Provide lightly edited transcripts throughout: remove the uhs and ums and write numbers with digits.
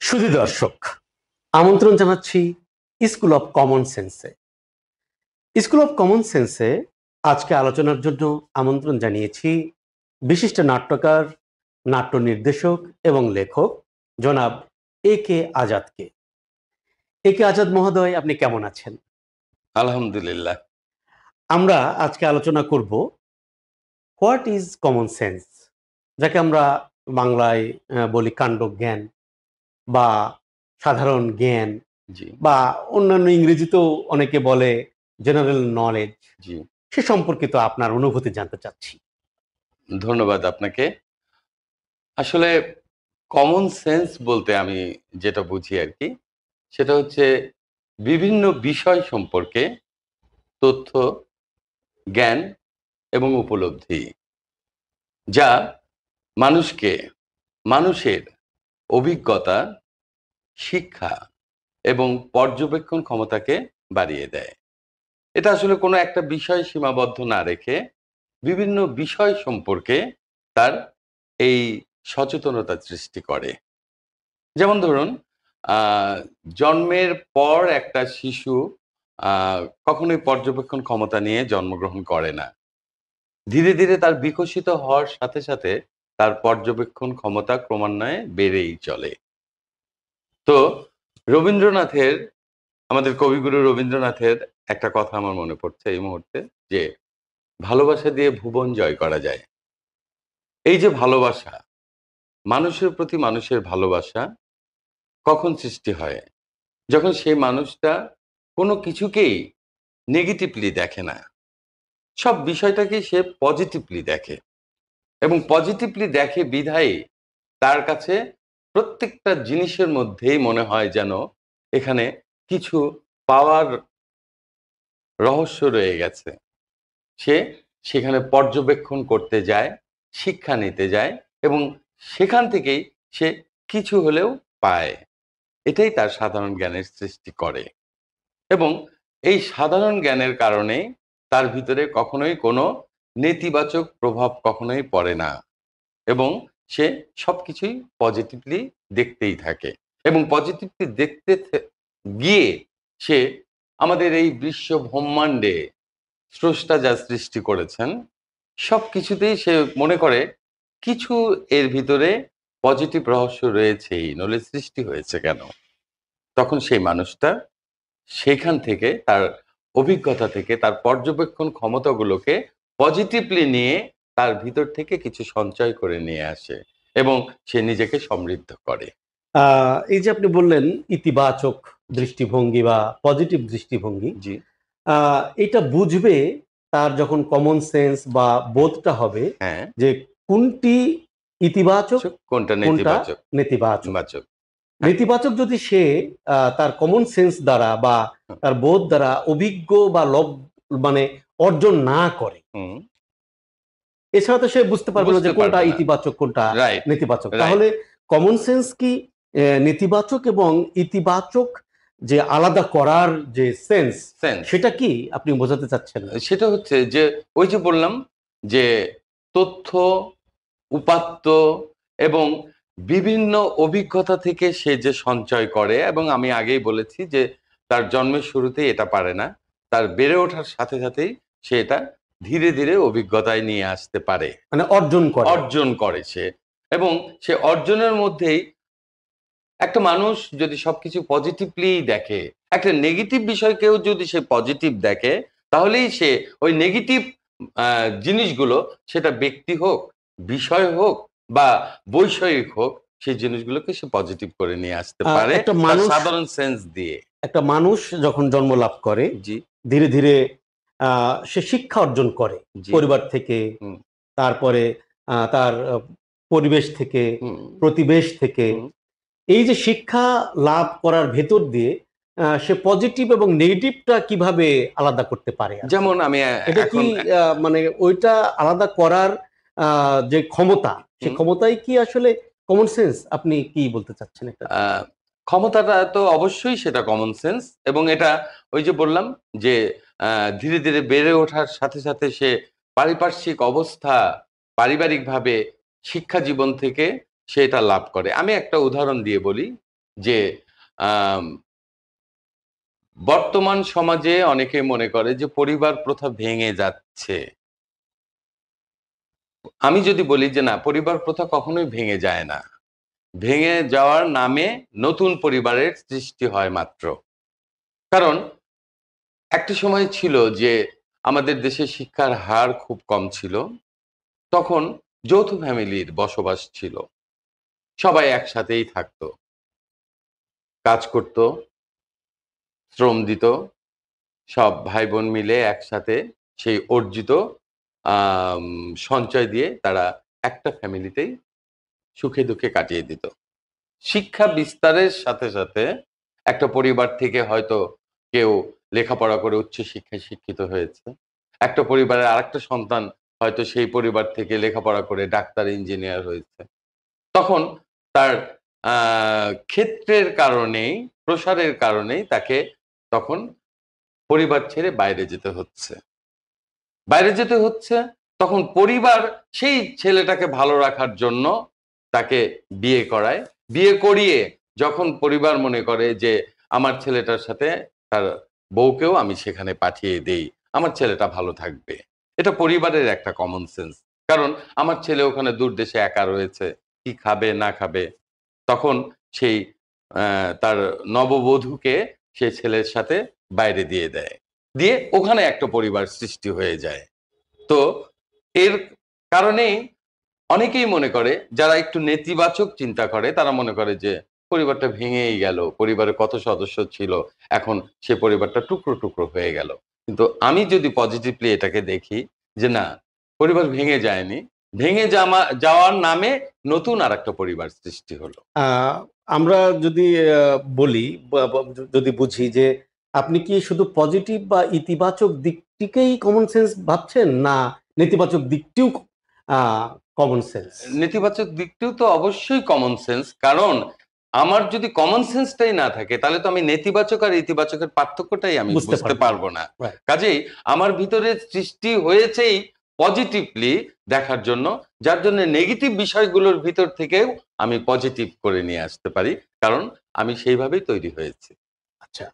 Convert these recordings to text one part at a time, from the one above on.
সুধী দর্শক, আমন্ত্রণ জানাচ্ছি স্কুল অফ কমন সেন্সে। স্কুল অফ কমন সেন্সে আজকে আলোচনার জন্য আমন্ত্রণ জানিয়েছি বিশিষ্ট নাট্যকার, নাট্য নির্দেশক এবং লেখক জনাব এ কে আজাদকে। এ কে আজাদ মহোদয়, আপনি কেমন আছেন? আলহামদুলিল্লাহ। আমরা আজকে আলোচনা করব হোয়াট ইজ কমন সেন্স, যাকে আমরা বাংলায় বলি কাণ্ডজ্ঞান বা সাধারণ জ্ঞান, জি, বা অন্যান্য ইংরেজিতেও অনেকে বলে জেনারেল নলেজ। জি। সে সম্পর্কিত আপনার অনুভূতি জানতে চাচ্ছি। ধন্যবাদ আপনাকে। আসলে কমন সেন্স বলতে আমি যেটা বুঝি আরকি, সেটা হচ্ছে বিভিন্ন বিষয় সম্পর্কে তথ্য, জ্ঞান এবং উপলব্ধি। যা মানুষকে মানুষের অভিজ্ঞতা, শিক্ষা এবং পর্যবেক্ষণ ক্ষমতাকে বাড়িয়ে দেয়। এটা আসলে কোনো একটা বিষয় সীমাবদ্ধ না রেখে বিভিন্ন বিষয় সম্পর্কে তার এই সচেতনতা সৃষ্টি করে। যেমন ধরুন, জন্মের পর একটা শিশু আ কখনোই পর্যবেক্ষণ ক্ষমতা নিয়ে জন্মগ্রহণ করে না। ধীরে, ধীরে তার বিকশিত হওয়ার সাথে, সাথে তার পর্যবেক্ষণ ক্ষমতা ক্রমান্বয়ে বেড়েই চলে। তো রবীন্দ্রনাথের আমাদের কবিগুরু রবীন্দ্রনাথের একটা কথা আমার মনে পড়ছে এই মুহূর্তে যে, "ভালোবাসা দিয়ে ভুবন জয় করা যায়।" এই যে ভালোবাসা, মানুষের প্রতি মানুষের ভালোবাসা কখন সৃষ্টি হয়? যখন সেই মানুষটা কোনো কিছুকেই নেগেটিভলি দেখে না। সব বিষয়টাকেই সে পজিটিভলি দেখে এবং পজিটিভলি দেখে বিধায়ী তার কাছে প্রত্যেকটা জিনিসের মধ্যেই মনে হয় যেন এখানে কিছু পাওয়ার রহস্য রয়ে গেছে। সে সেখানে পর্যবেক্ষণ করতে যায়, শিক্ষা নিতে যায় এবং সেখান থেকেই সে কিছু হলেও পায়। এটাই তার সাধারণ জ্ঞানের সৃষ্টি করে এবং এই সাধারণ জ্ঞানের কারণে তার ভিতরে কখনোই কোনো নেতিবাচক প্রভাব কখনোই পড়ে না এবং সে সবকিছুই পজিটিভলি দেখতেই থাকে এবং পজিটিভলি দেখতে গিয়ে সে আমাদের এই বিশ্ব ব্রহ্মাণ্ডে স্রষ্টা যা সৃষ্টি করেছেন সবকিছুতেই সে মনে করে কিছু এর ভিতরে পজিটিভ রহস্য রয়েছেই, নইলে সৃষ্টি হয়েছে কেন? তখন সেই মানুষটা সেখান থেকে তার অভিজ্ঞতা থেকে তার পর্যবেক্ষণ ক্ষমতাগুলোকে পজিটিভলি নিয়ে তার ভিতর থেকে কিছু সঞ্চয় করে নিয়ে আসে এবং সে নিজেকে সমৃদ্ধ করে। এই যে আপনি বললেন ইতিবাচক জি, দৃষ্টিভঙ্গি বা পজিটিভ দৃষ্টিভঙ্গি, জি। এটা বুঝবে তার যখন কমন সেন্স বা বোধটা হবে হ্যাঁ, যে কোনটি ইতিবাচক, কোনটা কোনটা নেতিবাচক, নেতিবাচক। বাচক। হ্যাঁ, নেতিবাচক যদি সে তার কমন সেন্স দ্বারা বা হুম, তার বোধ দ্বারা অভিজ্ঞ বা মানে অর্জন না করে, হুম, এছাড়া তো সে বুঝতে পারবে না যে বুঝতে কোনটা পারবে না। ইতিবাচক, কোনটা রাইট, নেতিবাচক। রাইট। তাহলে কমন সেন্স কি নেতিবাচক এবং ইতিবাচক যে আলাদা করার যে সেন্স, সেন্স। সেটা কি আপনি বোঝাতে চাচ্ছেন? সেটা হচ্ছে যে ওই যে বললাম যে তথ্য, উপাত্ত এবং বিভিন্ন অভিজ্ঞতা থেকে সে যে সঞ্চয় করে এবং আমি আগেই বলেছি যে তার জন্মের শুরুতেই এটা পারে না। তার বেড়ে ওঠার সাথে, সাথেই সে এটা ধীরে, ধীরে অভিজ্ঞতায় নিয়ে আসতে পারে। মানে অর্জন করে। অর্জন করে সে এবং সে অর্জনের মধ্যেই একটা মানুষ যদি সবকিছু পজিটিভলি দেখে, একটা নেগেটিভ বিষয়কেও যদি সে পজিটিভ দেখে, তাহলেই সে ওই নেগেটিভ আ জিনিসগুলো সেটা ব্যক্তি হোক, বিষয় হোক বা বৈষয়িক হোক, সেই জিনিসগুলোকে সে পজিটিভ করে নিয়ে আসতে পারে একটা তার মানুষ সাধারণ সেন্স দিয়ে। একটা মানুষ যখন জন্ম লাভ করে, জি, ধীরে ধীরে সে শিক্ষা অর্জন করে জি। পরিবার থেকে, হুম, তারপরে তার পরিবেশ থেকে, হুম, প্রতিবেশ থেকে। হুম। এই যে শিক্ষা লাভ করার ভেতর দিয়ে সে পজিটিভ এবং নেগেটিভটা কিভাবে আলাদা করতে পারে আর কি? যেমন আমি এটা কি এখন মানে ওইটা আলাদা করার যে ক্ষমতা, সে হুম। ক্ষমতাই কি আসলে কমন সেন্স? আপনি কি বলতে চাচ্ছেন এটাতে? আ ক্ষমতাটা তো অবশ্যই সেটা কমন সেন্স এবং এটা ওই যে বললাম যে আ ধীরে, ধীরে বেড়ে ওঠার সাথে, সাথে সে পারিপার্শ্বিক অবস্থা, পারিবারিকভাবে শিক্ষা জীবন থেকে সে এটা লাভ করে। আমি একটা উদাহরণ দিয়ে বলি। যে আম, বর্তমান সমাজে অনেকে মনে করে যে পরিবার প্রথা ভেঙে যাচ্ছে। আমি যদি বলি যে না, পরিবার প্রথা কখনোই ভেঙে যায় না। ভেঙে যাওয়ার নামে নতুন পরিবারের সৃষ্টি হয় মাত্র। কারণ একটা সময় ছিল যে আমাদের দেশে শিক্ষার হার খুব কম ছিল। তখন যৌথ ফ্যামিলির বসবাস ছিল, সবাই একসাথেই থাকতো, কাজ করত, শ্রম দিত, সব ভাই বোন মিলে একসাথে সেই অর্জিত আম, সঞ্চয় দিয়ে তারা একটা ফ্যামিলিতেই সুখে দুঃখে কাটিয়ে দিত। শিক্ষা বিস্তারের সাথে সাথে একটা পরিবার থেকে হয়তো কেউ লেখাপড়া করে উচ্চ শিক্ষায় শিক্ষিত হয়েছে, একটা পরিবারের আরেকটা সন্তান হয়তো সেই পরিবার থেকে লেখাপড়া করে ডাক্তার ইঞ্জিনিয়ার হয়েছে। তখন তার ক্ষেত্রের কারণেই, প্রসারের কারণেই তাকে তখন পরিবার ছেড়ে বাইরে যেতে হচ্ছে। বাইরে যেতে হচ্ছে, তখন পরিবার সেই ছেলেটাকে ভালো রাখার জন্য তাকে বিয়ে করায়। বিয়ে করিয়ে যখন পরিবার মনে করে যে আমার ছেলেটার সাথে তার বউকেও আমি সেখানে পাঠিয়ে দেই, আমার ছেলেটা ভালো থাকবে, এটা পরিবারের একটা কমন সেন্স। কারণ আমার ছেলে ওখানে দূর দেশে একা রয়েছে, কি খাবে না খাবে, তখন সেই তার নববধূকে সে ছেলের সাথে বাইরে দিয়ে দেয়, দিয়ে ওখানে একটা পরিবার সৃষ্টি হয়ে যায়। তো এর কারণেই অনেকেই মনে করে, যারা একটু নেতিবাচক চিন্তা করে, তারা মনে করে যে পরিবারটা ভেঙেই গেল, পরিবারে কত সদস্য ছিল, এখন সে পরিবারটা টুকরো টুকরো হয়ে গেল। কিন্তু আমি যদি পজিটিভলি এটাকে দেখি যে না, পরিবার ভেঙে যায়নি, ভেঙে যাওয়ার নামে নতুন আর একটা পরিবার সৃষ্টি হলো। আহ, আমরা যদি বলি যদি বুঝি যে আপনি কি শুধু পজিটিভ বা ইতিবাচক দিকটিকেই কমন সেন্স ভাবছেন, না নেতিবাচক দিকটিও কমন সেন্স? নেতিবাচক দিকটিও তো অবশ্যই কমন সেন্স। কারণ আমার যদি কমন সেন্সটাই না থাকে, তাহলে তো আমি নেতিবাচক আর ইতিবাচকের পার্থক্যটাই আমি বুঝতে বুঝতে পারবো পারবো না। Right. কাজেই আমার ভিতরে সৃষ্টি হয়েছেই পজিটিভলি দেখার জন্য, যার জন্য নেগেটিভ বিষয়গুলোর ভিতর থেকেও আমি পজিটিভ করে নিয়ে আসতে পারি, কারণ আমি সেইভাবেই তৈরি হয়েছি। আচ্ছা,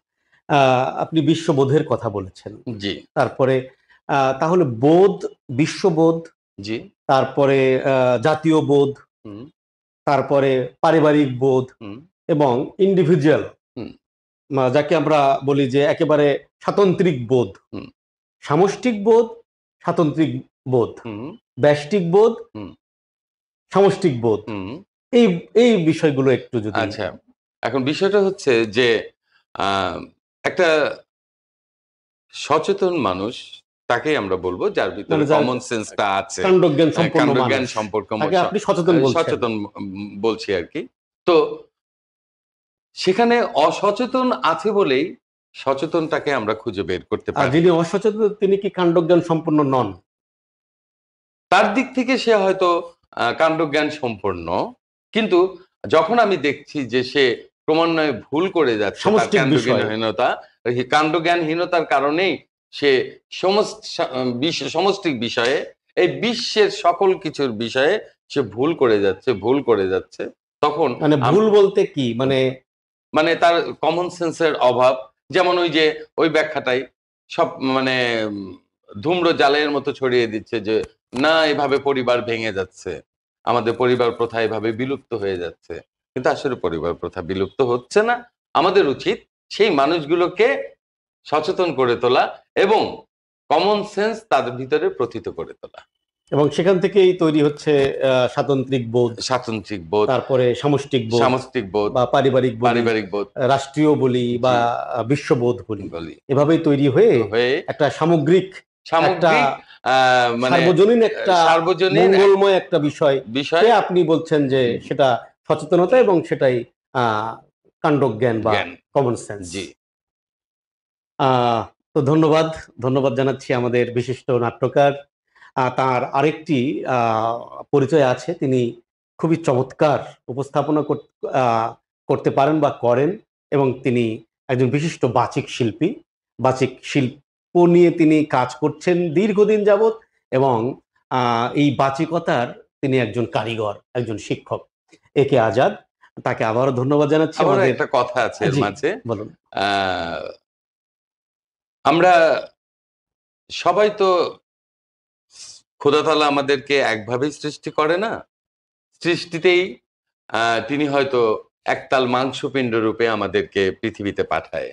আপনি বিশ্ববোধের কথা বলেছেন। জি। তারপরে তাহলে বোধ, বিশ্ববোধ, জি। তারপরে জাতীয় বোধ, হুম। তারপরে পারিবারিক বোধ হুম। এবং ইন্ডিভিজুয়াল, হুম। যাকে আমরা বলি যে একেবারে স্বাতন্ত্রিক বোধ, হুম। সামষ্টিক বোধ, স্বাতন্ত্রিক বোধ, হুম। ব্যষ্টিক বোধ, হুম। সামষ্টিক বোধ, হুম। এই এই বিষয়গুলো একটু যদি। আচ্ছা, এখন বিষয়টা হচ্ছে যে আহ, একটা সচেতন মানুষ, তাকেই আমরা বলবো যার ভিতরে মানে যার কমন সেন্সটা আছে, কাণ্ডজ্ঞান সম্পন্ন কাণ্ডজ্ঞান মানুষ, সম্পর্ক তাকে আপনি সচেতন বলছেন। সচেতন বলছি আর কি। তো সেখানে অসচেতন আছে বলেই সচেতনটাকে আমরা খুঁজে বের করতে আর পারি। যিনি অসচেতন তিনি কি কাণ্ডজ্ঞান সম্পন্ন নন? তার দিক থেকে সে হয়তো কাণ্ডজ্ঞান সম্পন্ন, কিন্তু যখন আমি দেখছি যে সে ক্রমান্বয়ে ভুল করে যাচ্ছে, তার সামষ্টিক বিষয়, কাণ্ডজ্ঞানহীনতা, এই কাণ্ডজ্ঞানহীনতার কারণেই সে সমষ্টিক বিষয়ে, এই বিশ্বের সকল কিছুর বিষয়ে সে ভুল করে যাচ্ছে, ভুল করে যাচ্ছে, তখন মানে ভুল বলতে কি, মানে মানে তার কমন সেন্সের অভাব। যেমন ওই যে ওই ব্যাখ্যাটাই সব মানে ধূম্র জালের মতো ছড়িয়ে দিচ্ছে যে না, এভাবে পরিবার ভেঙে যাচ্ছে, আমাদের পরিবার প্রথা এভাবে বিলুপ্ত হয়ে যাচ্ছে। কিন্তু আসলে পরিবার প্রথা বিলুপ্ত হচ্ছে না। আমাদের উচিত সেই মানুষগুলোকে সচেতন করে তোলা এবং কমন সেন্স তাদের ভিতরে প্রথিত করে তোলা। এবং সেখান থেকেই তৈরি হচ্ছে স্বাতন্ত্রিক বোধ, স্বাতন্ত্রিক বোধ, তারপরে সামষ্টিক বোধ সামষ্টিক বোধ, বা পারিবারিক বলি, পারিবারিক বোধ, রাষ্ট্রীয় বলি বা জি, বিশ্ববোধ বলি, বলি এভাবেই তৈরি হয়ে হয়ে একটা সামগ্রিক, একটা সামগ্রিক মানে সার্বজনীন, একটা সার্বজনীন মঙ্গলময় একটা বিষয় বিষয়, আপনি বলছেন যে সেটা সচেতনতা এবং সেটাই কাণ্ডজ্ঞান বা জ্ঞান। Common sense. জি। তো ধন্যবাদ, ধন্যবাদ জানাচ্ছি আমাদের বিশিষ্ট নাট্যকার। তার আরেকটি আহ, পরিচয় আছে, তিনি খুবই চমৎকার উপস্থাপনা করতে পারেন বা করেন, এবং তিনি একজন বিশিষ্ট বাচিক শিল্পী। বাচিক শিল্প নিয়ে তিনি কাজ করছেন দীর্ঘদিন যাবৎ, এবং এই বাচিকতার তিনি একজন কারিগর, একজন শিক্ষক, এ কে আজাদ। তাকে আবারও ধন্যবাদ জানাচ্ছি। আবার আমাদের একটা কথা আছে এর জি, মাঝে। বলুন। আহ, আমরা সবাই তো, খোদা তাআলা আমাদেরকে একভাবেই সৃষ্টি করে না। সৃষ্টিতেই তিনি হয়তো একতাল মাংসপিণ্ড রূপে আমাদেরকে পৃথিবীতে পাঠায়।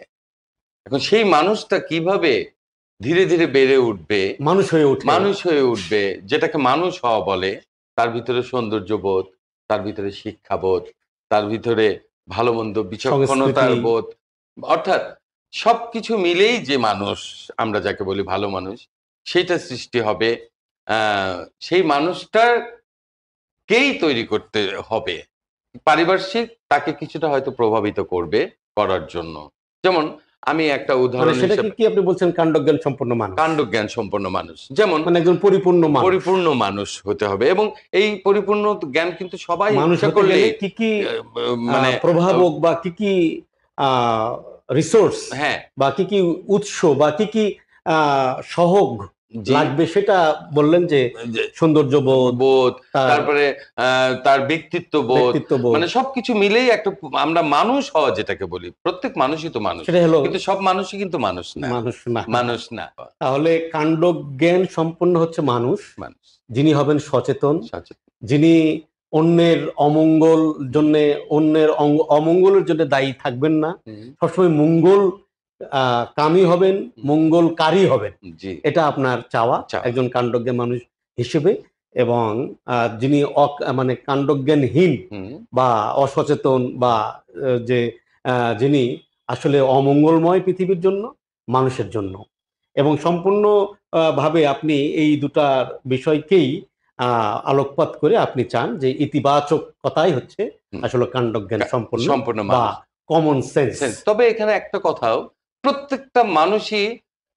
এখন সেই মানুষটা কিভাবে ধীরে ধীরে বেড়ে উঠবে, মানুষ হয়ে ওঠে। মানুষ হয়ে উঠবে, যেটাকে মানুষ হওয়া বলে, তার ভিতরে সৌন্দর্যবোধ, তার ভিতরে শিক্ষাবোধ, তার ভিতরে ভালো মন্দ বিচক্ষণতার সংস্কৃতি। বোধ, অর্থাৎ সবকিছু মিলেই যে মানুষ, আমরা যাকে বলি ভালো মানুষ, সেইটা সৃষ্টি হবে। সেই মানুষটাকেই তৈরি করতে হবে। পারিপার্শ্বিক তাকে কিছুটা হয়তো প্রভাবিত করবে করার জন্য। যেমন আমি একটা মানে উদাহরণ সেটাকে হিসেবে, কি আপনি বলছেন কাণ্ডজ্ঞান সম্পন্ন মানুষ? কাণ্ডজ্ঞান সম্পন্ন মানুষ, যেমন মানে একজন পরিপূর্ণ মানুষ। পরিপূর্ণ মানুষ হতে হবে। এবং এই পরিপূর্ণ জ্ঞান কিন্তু সবাই মানুষ ইচ্ছা হতে গেলে করলেই কি কি মানে প্রভাবক বা কি কি রিসোর্স হ্যাঁ, বা কি কি উৎস বা কি কি সহগ জি, লাগবে সেটা বললেন যে যে সৌন্দর্যবোধ, বোধ, তার তারপরে তার ব্যক্তিত্ব বোধ, ব্যক্তিত্ববোধ, মানে সবকিছু মিলেই একটা আমরা মানুষ হওয়া যেটাকে বলি। প্রত্যেক মানুষই তো মানুষ, সেটা হলো কিন্তু সব মানুষই কিন্তু মানুষ না। মানুষ না। মানুষ না, তাহলে কাণ্ডজ্ঞান সম্পন্ন হচ্ছে মানুষ, মানুষ যিনি হবেন সচেতন, সচেতন। যিনি অন্যের অমঙ্গল জন্যে, অন্যের অমঙ্গলের জন্য দায়ী থাকবেন না, হুম, সবসময় মঙ্গল কামী হবেন, মঙ্গলকারী হবেন। জি, এটা আপনার চাওয়া চাওয়া। একজন কাণ্ডজ্ঞান মানুষ হিসেবে। এবং যিনি মানে কাণ্ডজ্ঞানহীন হুম, বা অসচেতন বা যে যিনি আসলে অমঙ্গলময় পৃথিবীর জন্য, মানুষের জন্য। এবং সম্পূর্ণ ভাবে আপনি এই দুটার বিষয়কেই আলোকপাত করে আপনি চান যে ইতিবাচকতাই হচ্ছে হুম, আসলে কাণ্ডজ্ঞান সম্পন্ন সম্পূর্ণ বা মানুষ। Common sense. তবে এখানে একটা কথাও, প্রত্যেকটা মানুষই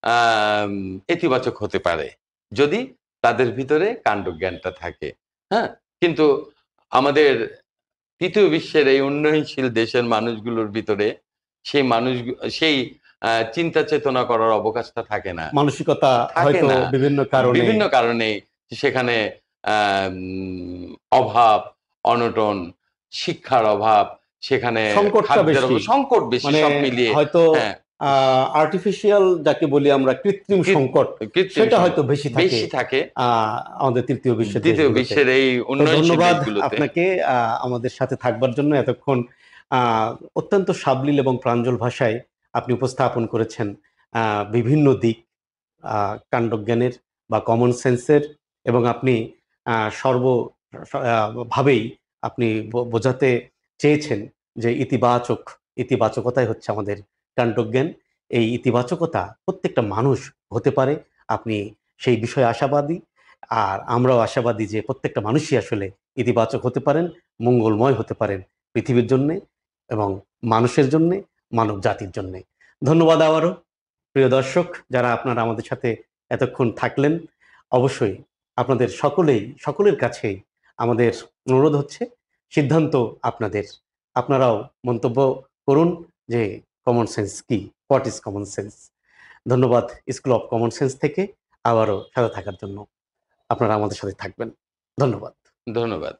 আম ইতিবাচক হতে পারে, যদি তাদের ভিতরে কাণ্ডজ্ঞানটা থাকে। হ্যাঁ? কিন্তু আমাদের ৩য় বিশ্বের এই উন্নয়নশীল দেশের মানুষগুলোর ভিতরে সেই সেই চিন্তা চেতনা করার অবকাশটা থাকে না। মানসিকতা থাকে হয়তো না। বিভিন্ন কারণে, বিভিন্ন কারণেই সেখানে আম অভাব, অনটন, শিক্ষার অভাব, সেখানে সংকটটা খাদ্যের বেশি। অভাব, সংকট বেশি মানে সব মিলিয়ে। হয়তো হ্যাঁ, আর্টিফিশিয়াল যাকে বলি আমরা কৃত্রিম কৃত সংকট, কৃত্রিম সেটা হয়তো সংকট বেশি থাকে বেশি থাকে আমাদের তৃতীয় বিশ্বের ২য় দেশগুলোতে। বিশ্বের এই তো উন্নয়নশীল ধন্যবাদ দেশগুলোতে। আপনাকে আমাদের সাথে থাকবার জন্য এতক্ষণ অত্যন্ত সাবলীল এবং প্রাঞ্জল ভাষায় আপনি উপস্থাপন করেছেন বিভিন্ন দিক কাণ্ডজ্ঞানের বা কমন সেন্সের। এবং আপনি সর্ব ভাবেই আপনি বোঝাতে চেয়েছেন যে ইতিবাচকতাই হচ্ছে আমাদের কাণ্ডজ্ঞান। এই ইতিবাচকতা প্রত্যেকটা মানুষ হতে পারে, আপনি সেই বিষয়ে আশাবাদী। আর আমরাও আশাবাদী যে প্রত্যেকটা মানুষই আসলে ইতিবাচক হতে পারেন, মঙ্গলময় হতে পারেন পৃথিবীর জন্যে এবং মানুষের জন্যে, মানব জাতির জন্যে। ধন্যবাদ আবারও প্রিয় দর্শক, যারা আপনারা আমাদের সাথে এতক্ষণ থাকলেন। অবশ্যই আপনাদের সকলের কাছেই আমাদের অনুরোধ হচ্ছে, সিদ্ধান্ত আপনাদের। আপনারাও মন্তব্য করুন যে কমন সেন্স কি, হোয়াট ইজ কমন সেন্স। ধন্যবাদ স্কুল অফ কমন সেন্স থেকে আবারও সাথে থাকার জন্য। আপনারা আমাদের সাথে থাকবেন। ধন্যবাদ। ধন্যবাদ।